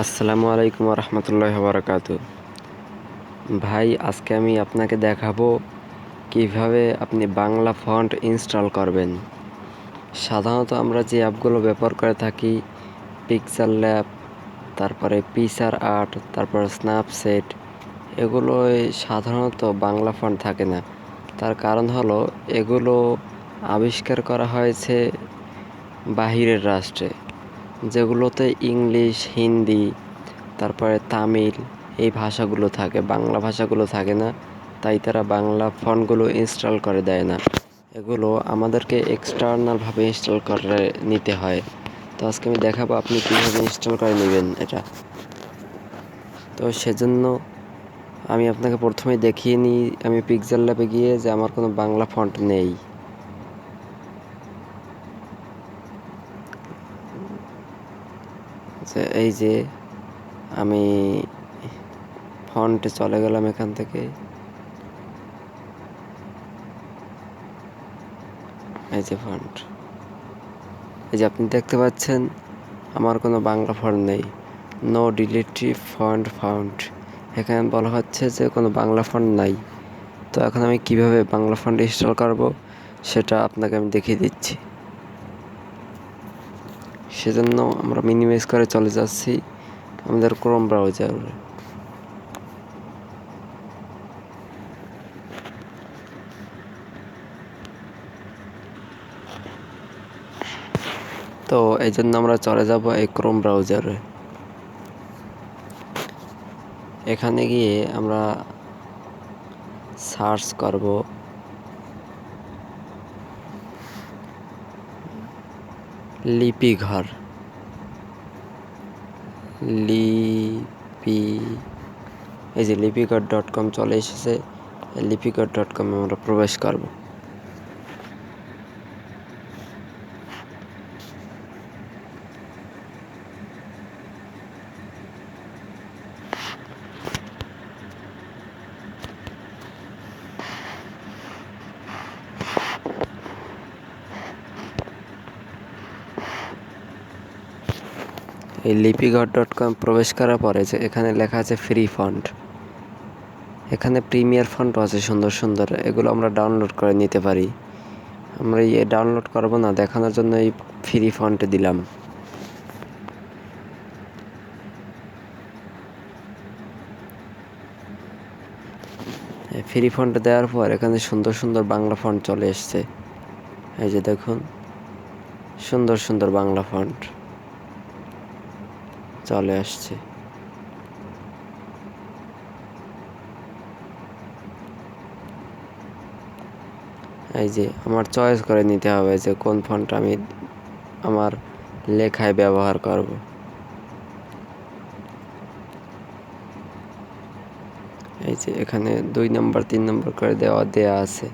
আসসালামু আলাইকুম রহমতুল্লাহি বারাকাতু। ভাই, আজকে আমি আপনাকে দেখাবো কিভাবে আপনি বাংলা ফন্ট ইনস্টল করবেন। সাধারণত আমরা যে অ্যাপগুলো ব্যবহার করে থাকি, পিক্সেল ল্যাব, তারপরে পিকচার আর্ট, তারপর স্ন্যাপসেট, এগুলোয় সাধারণত বাংলা ফন্ট থাকে না। তার কারণ হলো এগুলো আবিষ্কার করা হয়েছে বাহিরের রাষ্ট্রে, যেগুলোতে ইংলিশ, হিন্দি, তারপরে তামিল এই ভাষাগুলো থাকে, বাংলা ভাষাগুলো থাকে না। তাই তারা বাংলা ফন্টগুলো ইনস্টল করে দেয় না, এগুলো আমাদেরকে এক্সটার্নালভাবে ইনস্টল করে নিতে হয়। তো আজকে আমি দেখাবো আপনি কীভাবে ইনস্টল করে নেবেন এটা। তো সেজন্য আমি আপনাকে প্রথমে দেখিয়ে নিই, আমি পিক্সেল ল্যাবে গিয়ে যে আমার কোনো বাংলা ফন্ট নেই। এই যে আমি ফন্টে চলে গেলাম এখান থেকে। এই যে ফন্ট, এই যে আপনি দেখতে পাচ্ছেন আমার কোনো বাংলা ফন্ট নেই, নো ডিলিটিভ ফন্ট ফাউন্ড। এখানে বলা হচ্ছে যে কোনো বাংলা ফন্ট নাই। তো এখন আমি কিভাবে বাংলা ফন্ট ইনস্টল করব সেটা আপনাকে আমি দেখিয়ে দিচ্ছি। সেজন্য আমরা মিনিমাইজ করে চলে যাচ্ছি আমাদের ক্রোম ব্রাউজারে। তো এই জন্য আমরা চলে যাব এই ক্রোম ব্রাউজারে। এখানে গিয়ে আমরা সার্চ করব লিপিঘর। লিপি এই যে লিপিঘর.com চলে এসেছে। লিপিঘর.com আমরা প্রবেশ করব। এই লিপিঘর.com প্রবেশ করার পরে যে এখানে লেখা আছে ফ্রি ফন্ট, এখানে প্রিমিয়ার ফন্টও আছে সুন্দর সুন্দর, এগুলো আমরা ডাউনলোড করে নিতে পারি। আমরা এই ডাউনলোড করব না, দেখানোর জন্য এই ফ্রি ফন্টে দিলাম। ফ্রি ফন্ট দেওয়ার পর এখানে সুন্দর সুন্দর বাংলা ফন্ট চলে এসছে। এই যে দেখুন, সুন্দর সুন্দর বাংলা ফন্ট চলে আসছে। এই যে আমার চয়েস করে নিতে হবে যে কোন ফন্ট আমি আমার লেখায় ব্যবহার করব। এই যে এখানে 2 নম্বর 3 নম্বর করে দেয়া আছে।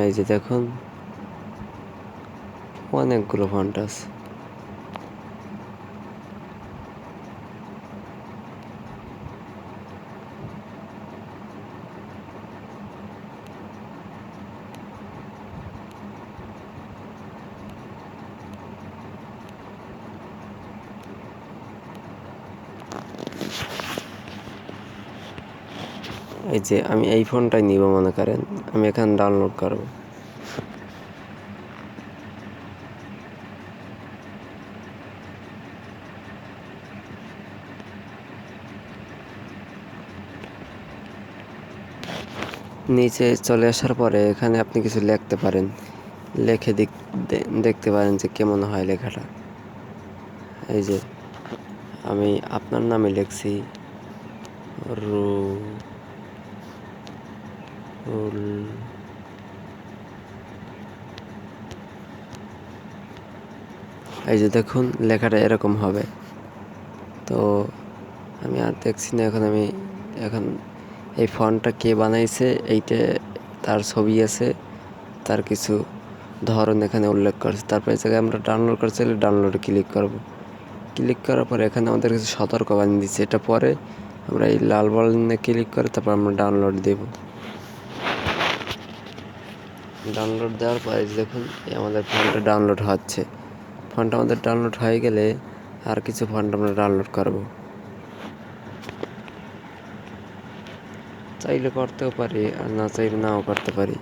এই যে দেখুন, অনেকগুলো ফন্ট আছে। এই যে আমি এই ফোনটাই নিব, মনে করেন আমি এখানে ডাউনলোড করব। নিচে চলে আসার পরে এখানে আপনি কিছু লিখতে পারেন, লিখে দেখতে পারেন যে কেমন হয় লেখাটা। এই যে আমি আপনার নামে লিখছি রুল। এই যে দেখুন লেখাটা এরকম হবে। তো আমি আর দেখছি না, এখন এই ফন্টটা কে বানাইছে এইটা তার ছবি আছে, তার কিছু ধরন এখানে উল্লেখ করছে। তারপর এই জায়গায় আমরা ডাউনলোড করতে চাইলে ডাউনলোডে ক্লিক করব। ক্লিক করার পরে এখানে আমাদের কিছু সতর্কবাণী দিচ্ছে, এটা পরে আমরা এই লাল বাটনে ক্লিক করে তারপর আমরা ডাউনলোড দেব। ডাউনলোড দেওয়ার পরে দেখুন আমাদের ফন্টটা ডাউনলোড হচ্ছে। ফন্ট আমাদের ডাউনলোড হয়ে গেলে আর কিছু ফন্ট আমরা ডাউনলোড করব। চাইলে করতেও পারি আর না চাইলে নাও করতে পারি।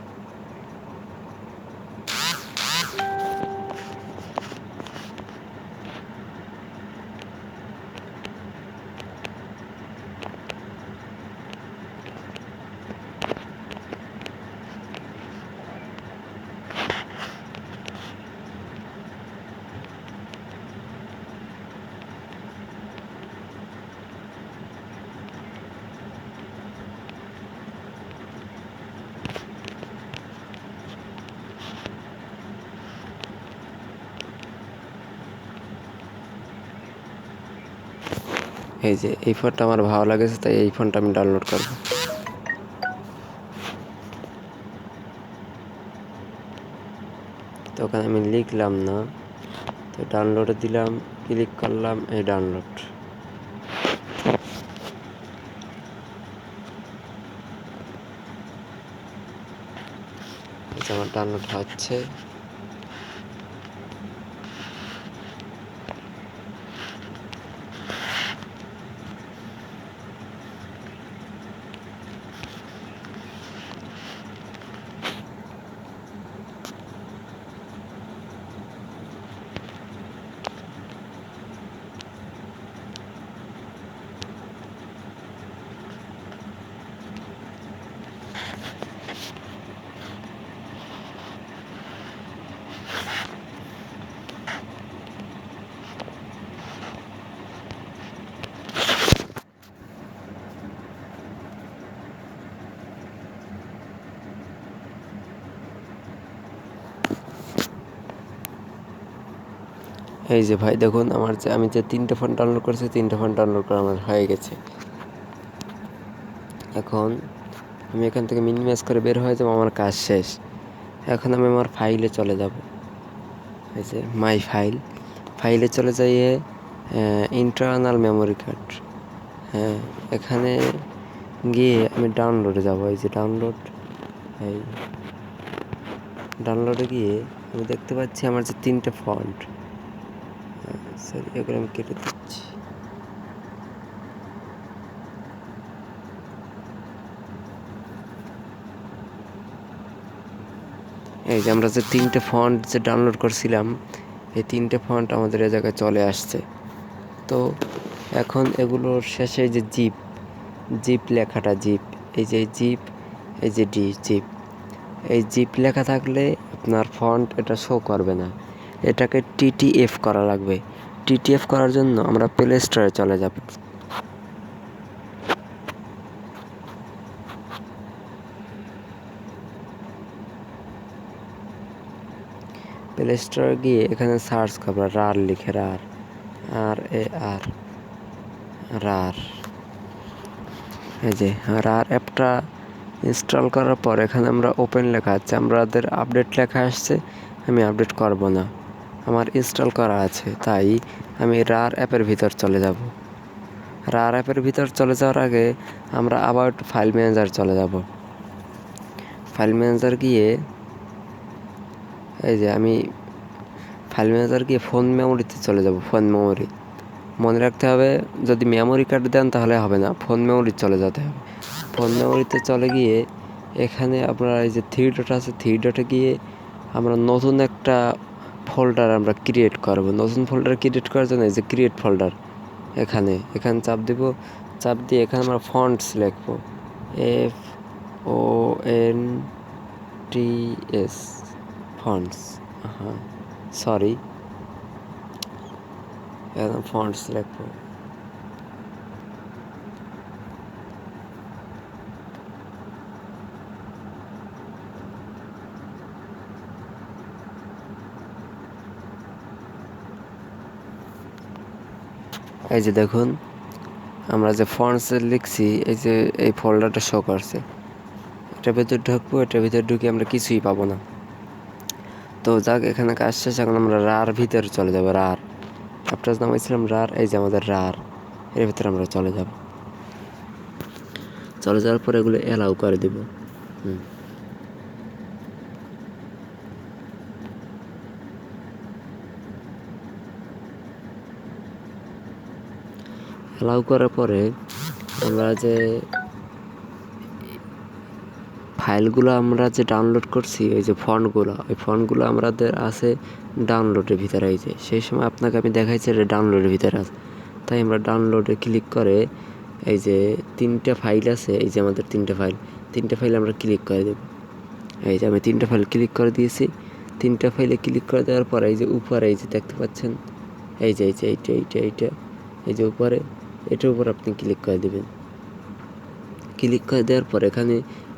এই যে এই ফন্টটা আমার ভালো লাগেছে, তাই এই ফন্টটা আমি ডাউনলোড করব। তো ওখানে আমি লিখলাম না, তো ডাউনলোডে দিলাম, ক্লিক করলাম, এই ডাউনলোড। আমার ডাউনলোড হচ্ছে। এই যে ভাই দেখুন আমি যে 3টে ফন্ট ডাউনলোড করেছি, 3টে ফন্ট ডাউনলোড করা আমার হয়ে গেছে। এখন আমি এখান থেকে মিনিমাইজ করে বের হয়ে যাবো, আমার কাজ শেষ। এখন আমি আমার ফাইলে চলে যাব। এই যে মাই ফাইলে চলে যাইয়ে ইন্টারনাল মেমোরি কার্ড, হ্যাঁ এখানে গিয়ে আমি ডাউনলোডে যাব। এই যে ডাউনলোডে গিয়ে আমি দেখতে পাচ্ছি আমার যে 3টে ফন্ট, সরি এগুলো আমি কেটে দিচ্ছি। এই যে আমরা যে 3টে ফন্ট যে ডাউনলোড করছিলাম, এই 3টে ফন্ট আমাদের এই জায়গায় চলে আসছে। তো এখন এগুলোর শেষে যে জিপ লেখাটা, এই যে জিপ, এই যে জিপ, এই জিপ লেখা থাকলে আপনার ফন্ট এটা শো করবে না। এটাকে টিটিএফ করা লাগবে। টিটিএফ করার জন্য আমরা প্লে স্টোরে চলে যাব। প্লে স্টোরে গিয়ে এখানে সার্চ করবো রার লিখে, রার। এই যে রার অ্যাপটা ইনস্টল করার পর এখানে আমরা ওপেন লেখা আছে, আমাদের আপডেট লেখা আসছে। আমি আপডেট করব না, আমার ইনস্টল করা আছে, তাই আমি রার অ্যাপের ভিতর চলে যাব। রার অ্যাপের ভিতর চলে যাওয়ার আগে আমরা আবার ফাইল ম্যানেজার চলে যাব। ফাইল ম্যানেজার গিয়ে এই যে আমি ফাইল ম্যানেজার গিয়ে ফোন মেমোরিতে চলে যাব। ফোন মেমোরি মনে রাখতে হবে, যদি মেমোরি কার্ড দেন তাহলে হবে না, ফোন মেমোরি চলে যেতে হবে। ফোন মেমোরিতে চলে গিয়ে এখানে আপনার এই যে 3 ডট আছে, 3 ডটে গিয়ে আমরা নতুন একটা ফোল্ডার আমরা ক্রিয়েট করব। নতুন ফোল্ডার ক্রিয়েট করার জন্য এই যে ক্রিয়েট ফোল্ডার, এখানে চাপ দেব। চাপ দিয়ে এখানে আমরা ফন্টস লিখব, FONTS, ফন্টস, সরি এখন ফন্টস লিখব। এই যে দেখুন আমরা যে ফন্টস লিখছি, এই যে এই ফোল্ডারটা শো করছে। এটার ভিতর ঢুকবো, এটার ভিতর ঢুকে আমরা কিছুই পাবো না। তো যাক, এখানে কাজ শেষ। এখন আমরা রার ভিতরে চলে যাবো। রার অ্যাপটা নামাইছিলাম রার, এই যে আমাদের রার, এর ভিতরে আমরা চলে যাব। চলে যাওয়ার পর এগুলো অ্যালাউ করে দেব। অ্যালাউ করার পরে আমরা যে ফাইলগুলো আমরা যে ডাউনলোড করছি, ওই যে ফন্টগুলো, ওই ফন্টগুলো আমাদের আছে ডাউনলোডের ভিতরে। এই যে সেই সময় আপনাকে আমি দেখাইছি এটা ডাউনলোডের ভিতরে আছে, তাই আমরা ডাউনলোডে ক্লিক করে এই যে 3টা ফাইল আছে, এই যে আমাদের 3টা ফাইল আমরা ক্লিক করে দেব। এই যে আমি 3টা ফাইল ক্লিক করে দিয়েছি। 3টা ফাইলে ক্লিক করে দেওয়ার পর এই যে উপরে এই যে দেখতে পাচ্ছেন, এই যে এইটা এই যে উপরে, এটার উপর আপনি ক্লিক করে দেবেন। ক্লিক করে দেওয়ার পর এখানে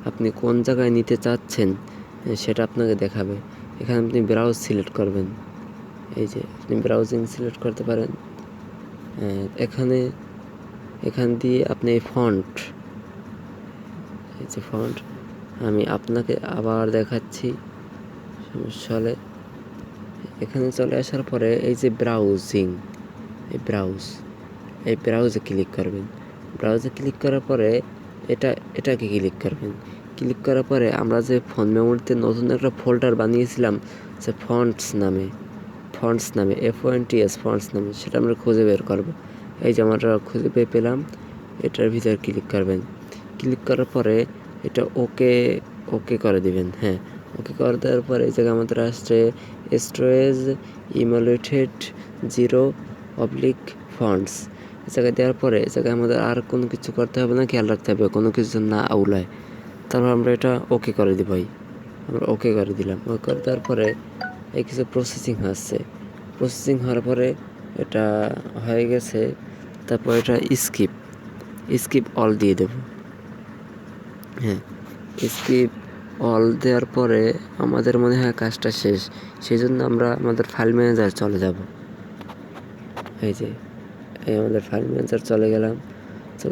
আপনি কোন জায়গায় নিতে চাচ্ছেন সেটা আপনাকে দেখাবে। এখানে আপনি ব্রাউজ সিলেক্ট করবেন। এই যে আপনি ব্রাউজিং সিলেক্ট করতে পারেন। এখান দিয়ে আপনি ফন্ট, এই যে ফন্ট আমি আপনাকে আবার দেখাচ্ছি, সমস্যা হলে। এখানে চলে আসার পরে এই যে ব্রাউজিং, এই ব্রাউজে ক্লিক করবেন। ব্রাউজে ক্লিক করার পরে এটাকে ক্লিক করবেন। ক্লিক করার পরে আমরা যে ফোন মেমোরিতে নতুন একটা ফোল্ডার বানিয়েছিলাম যে ফন্টস নামে FONTS নামে, সেটা আমরা খুঁজে বের করব। এই যে আমরা খুঁজে পেলাম, এটার ভিতরে ক্লিক করবেন। ক্লিক করার পরে এটা ওকে করে দিবেন। হ্যাঁ, ওকে করে দেওয়ার পরে এই জায়গায় আমাদের আসছে স্টোরেজ ইমুলেটেড 0/fonts। এই জায়গায় দেওয়ার পরে এই জায়গায় আমাদের আর কোনো কিছু করতে হবে না, খেয়াল রাখতে হবে কোনো কিছু না আউলায়। তারপর আমরা এটা ওকে করে দিব। আমরা ওকে করে দিলাম। ওকে করে দেওয়ার পরে এই কিছু প্রসেসিং হওয়ার পরে এটা হয়ে গেছে। তারপর এটা স্কিপ অল দিয়ে দেব। হ্যাঁ, স্কিপ অল দেওয়ার পরে আমাদের মনে হয় কাজটা শেষ। সেই জন্য আমরা আমাদের ফাইল ম্যানেজার চলে যাব। এই যে আমাদের ফাইল ম্যানেজার চলে গেলাম।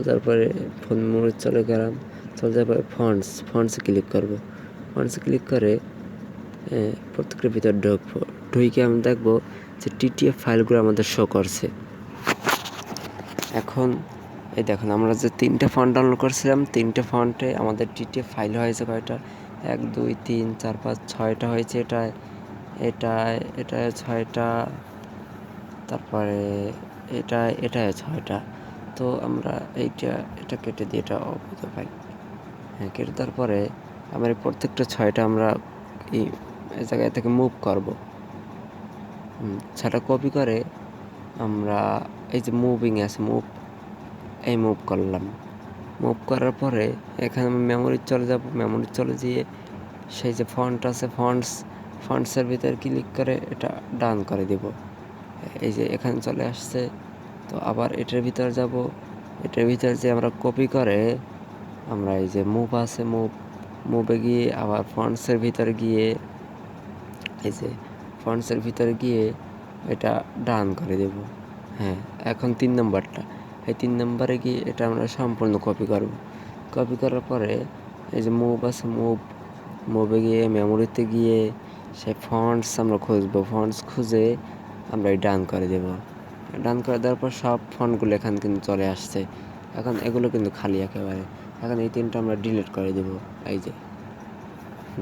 তারপরে ফোন মেমোরি চলে গেলাম। যাওয়ার পরে ফন্টসে ক্লিক করব। ফন্টসে ক্লিক করে প্রত্যেকটার ভিতর ঢুকে আমি দেখবো যে TTF ফাইলগুলো আমাদের শো করছে। এখন এই দেখুন, আমরা যে 3টে ফন্ট ডাউনলোড করছিলাম, 3টে ফন্টে আমাদের TTF ফাইল হয়েছে কয়টা? 1 2 3 4 5 6টা হয়েছে। এটা 6টা, তারপরে এটা 6টা। তো আমরা এটা কেটে দিয়ে এটা অবৈধ পাই। হ্যাঁ, কেটে দেওয়ার পরে আমরা প্রত্যেকটা 6টা আমরা এই জায়গায় থেকে মুভ করব। 6টা কপি করে আমরা এই যে মুভিং আছে, মুভ করলাম। মুভ করার পরে এখানে আমি মেমোরি চলে যাব। মেমোরি চলে গিয়ে সেই যে ফন্ট আছে, ফন্টসের ভিতরে ক্লিক করে এটা ডান করে দেব। এই যে এখানে চলে আসছে। তো আবার এটার ভিতর যাব। এটার ভিতর যে আমরা কপি করে আমরা এই যে মুভে গিয়ে আবার ফন্টসের ভিতরে গিয়ে এটা ডান করে দেব। হ্যাঁ, এখন 3 নম্বরটা, এই 3 নম্বরে গিয়ে এটা আমরা সম্পূর্ণ কপি করব। কপি করার পরে এই যে মুভ আছে, মুভে গিয়ে মেমোরিতে গিয়ে সেই ফন্টস আমরা খুঁজবো। ফন্টস খুঁজে আমরা এই ডান করে দেব। ডান করে দেওয়ার পর সব ফন্টগুলো এখানে কিন্তু চলে আসছে। এখন এগুলো কিন্তু খালি একেবারে। এখন এই 3টা আমরা ডিলিট করে দেব। এই যে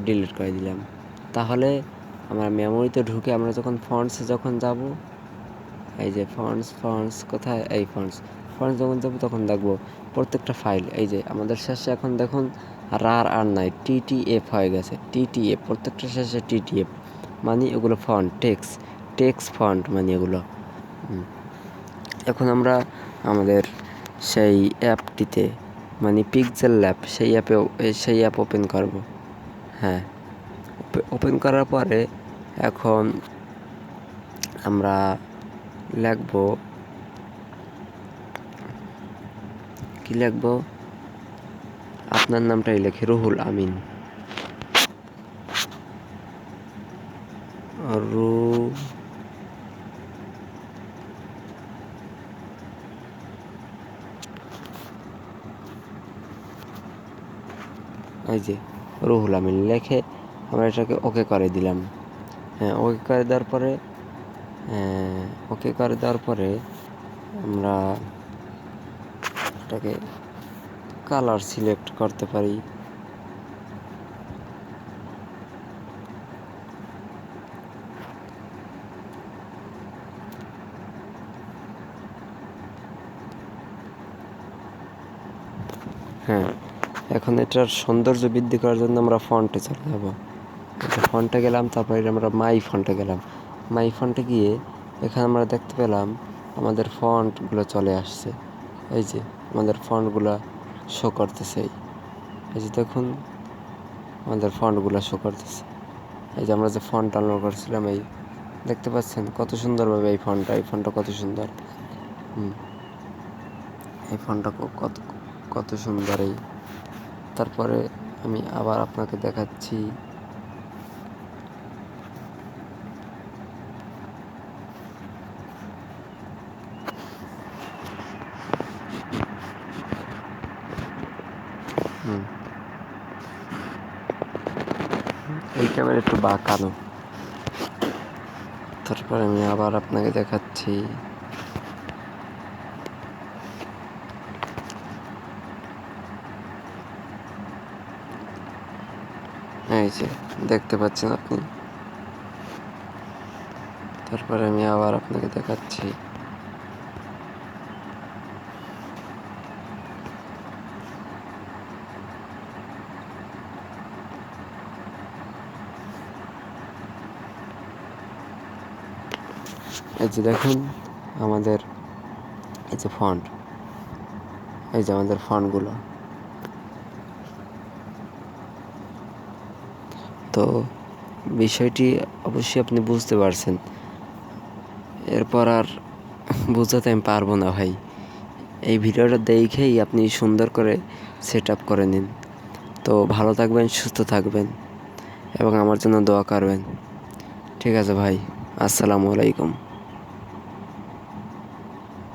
ডিলিট করে দিলাম। তাহলে আমরা মেমোরিতে ঢুকে আমরা যখন ফন্টসে যাব, এই যে ফন্টস কোথায়? এই ফন্টস যখন যাব তখন দেখবো প্রত্যেকটা ফাইল, এই যে আমাদের শেষে এখন দেখুন আর নাই, TTF হয়ে গেছে। TTF প্রত্যেকটা শেষে TTF মানে এগুলো ফন্ট, টেক্সট ফন্ট মানে এগুলো। এখন আমরা আমাদের সেই অ্যাপটিতে মানে পিক্সেল ল্যাব সেই অ্যাপ ওপেন করব। হ্যাঁ, ওপেন করার পরে এখন আমরা কি লিখবো? আপনার নামটাই লিখি, রুহুল আমিন। এই যে রুহুল আমিন লিখে আমরা এটাকে ওকে করে দিলাম। হ্যাঁ, ওকে করে দেওয়ার পরে আমরা এটাকে কালার সিলেক্ট করতে পারি। হ্যাঁ, এখন এটার সৌন্দর্য বৃদ্ধি করার জন্য আমরা ফন্টে চলে যাবো। ফন্টে গেলাম, তারপরে আমরা মাই ফন্টে গেলাম। মাই ফন্টে গিয়ে এখানে আমরা দেখতে পেলাম আমাদের ফন্টগুলো চলে আসছে। এই যে আমাদের ফন্টগুলো শো করতেছে, এই যে দেখুন আমাদের ফন্টগুলো শো করতেছে। এই যে আমরা যে ফন্ট ডাউনলোড করছিলাম, এই দেখতে পাচ্ছেন কত সুন্দরভাবে এই ফন্টটা কত সুন্দর। এই ফন্টটা কত কত সুন্দর। এই তারপরে আমি আবার আপনাকে দেখাচ্ছি। এই ক্যামেরা একটু বাঁকানো। তারপরে আমি আবার আপনাকে দেখাচ্ছি। এই যে দেখতে পাচ্ছেন আপনি। তারপরে আমি আবার আপনাকে দেখাচ্ছি। এই যে দেখুন আমাদের এই যে ফন্ট, এই যে আমাদের ফন্টগুলো। তো বিষয়টি অবশ্যই আপনি বুঝতে পারছেন। এরপর আর বুঝাতে আমি পারবো না ভাই। এই ভিডিওটা দেখেই আপনি সুন্দর করে সেট আপ করে নিন। তো ভালো থাকবেন, সুস্থ থাকবেন এবং আমার জন্য দোয়া করবেন। ঠিক আছে ভাই, আসসালামু আলাইকুম।